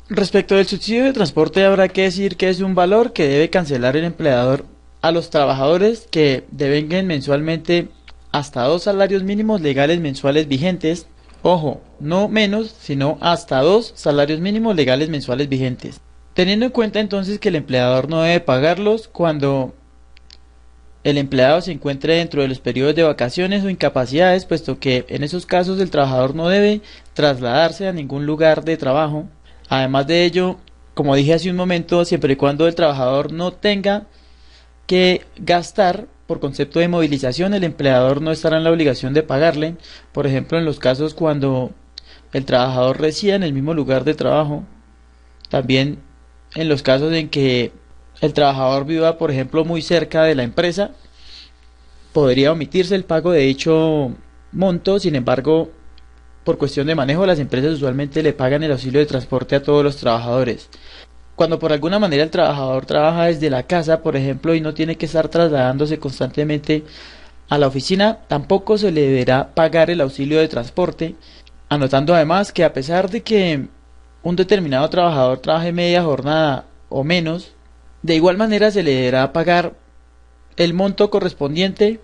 Respecto del subsidio de transporte, habrá que decir que es un valor que debe cancelar el empleador a los trabajadores que devenguen mensualmente hasta 2 salarios mínimos legales mensuales vigentes. Ojo, no menos, sino hasta 2 salarios mínimos legales mensuales vigentes. Teniendo en cuenta entonces que el empleador no debe pagarlos cuando el empleado se encuentre dentro de los periodos de vacaciones o incapacidades, puesto que en esos casos el trabajador no debe trasladarse a ningún lugar de trabajo. Además de ello, como dije hace un momento, siempre y cuando el trabajador no tenga que gastar por concepto de movilización, el empleador no estará en la obligación de pagarle. Por ejemplo, en los casos cuando el trabajador resida en el mismo lugar de trabajo, también en los casos en que el trabajador viva, por ejemplo, muy cerca de la empresa, podría omitirse el pago de dicho monto. Sin embargo, por cuestión de manejo, las empresas usualmente le pagan el auxilio de transporte a todos los trabajadores. Cuando por alguna manera el trabajador trabaja desde la casa, por ejemplo, y no tiene que estar trasladándose constantemente a la oficina, tampoco se le deberá pagar el auxilio de transporte, anotando además que a pesar de que un determinado trabajador trabaje media jornada o menos, de igual manera se le deberá pagar el monto correspondiente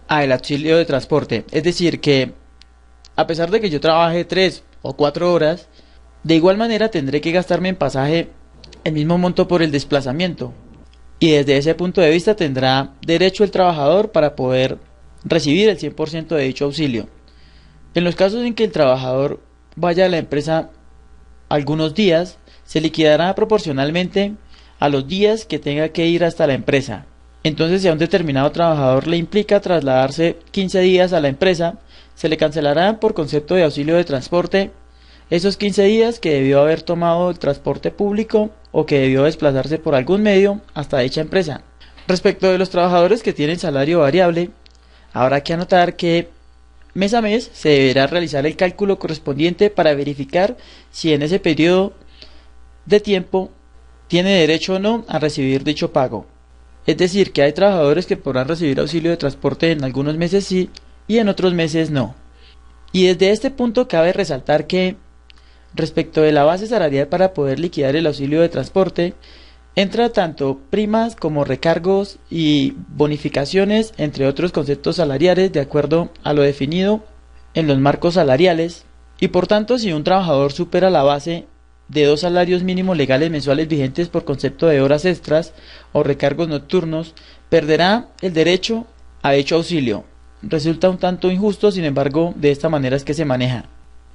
al auxilio de transporte. Es decir, que a pesar de que yo trabaje 3 o 4 horas, de igual manera tendré que gastarme en pasaje el mismo monto por el desplazamiento. Y desde ese punto de vista tendrá derecho el trabajador para poder recibir el 100% de dicho auxilio. En los casos en que el trabajador vaya a la empresa algunos días, se liquidará proporcionalmente a los días que tenga que ir hasta la empresa. Entonces, si a un determinado trabajador le implica trasladarse 15 días a la empresa, se le cancelará por concepto de auxilio de transporte esos 15 días que debió haber tomado el transporte público o que debió desplazarse por algún medio hasta dicha empresa. Respecto de los trabajadores que tienen salario variable, habrá que anotar que mes a mes se deberá realizar el cálculo correspondiente para verificar si en ese periodo de tiempo tiene derecho o no a recibir dicho pago. Es decir, que hay trabajadores que podrán recibir auxilio de transporte en algunos meses sí y en otros meses no. Y desde este punto cabe resaltar que respecto de la base salarial para poder liquidar el auxilio de transporte, entra tanto primas como recargos y bonificaciones, entre otros conceptos salariales, de acuerdo a lo definido en los marcos salariales. Y por tanto, si un trabajador supera la base de 2 salarios mínimos legales mensuales vigentes por concepto de horas extras o recargos nocturnos, perderá el derecho a dicho auxilio. Resulta un tanto injusto, sin embargo, de esta manera es que se maneja.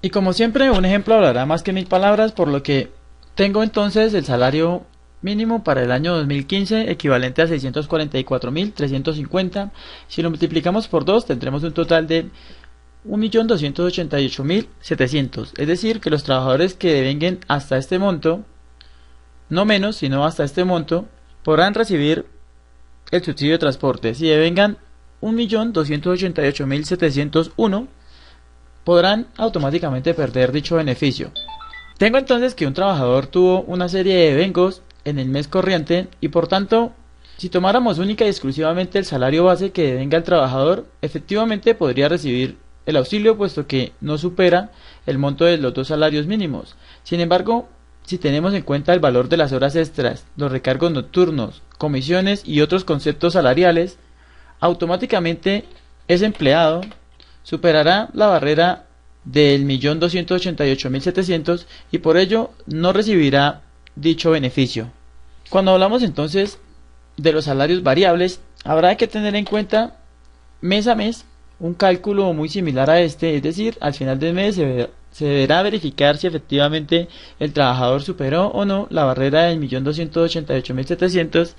Y como siempre, un ejemplo hablará más que 1000 palabras, por lo que tengo entonces el salario mínimo para el año 2015 equivalente a 644.350. Si lo multiplicamos por 2 tendremos un total de 1.288.700. Es decir, que los trabajadores que devenguen hasta este monto, no menos, sino hasta este monto, podrán recibir el subsidio de transporte. Si devengan 1.288.701, podrán automáticamente perder dicho beneficio. Tengo entonces que un trabajador tuvo una serie de devengos en el mes corriente y por tanto, si tomáramos única y exclusivamente el salario base que devenga el trabajador, efectivamente podría recibir el auxilio, puesto que no supera el monto de los 2 salarios mínimos. Sin embargo, si tenemos en cuenta el valor de las horas extras, los recargos nocturnos, comisiones y otros conceptos salariales, automáticamente ese empleado superará la barrera del 1.288.700 y por ello no recibirá dicho beneficio. Cuando hablamos entonces de los salarios variables, habrá que tener en cuenta mes a mes un cálculo muy similar a este, es decir, al final del mes se deberá verificar si efectivamente el trabajador superó o no la barrera del 1.288.700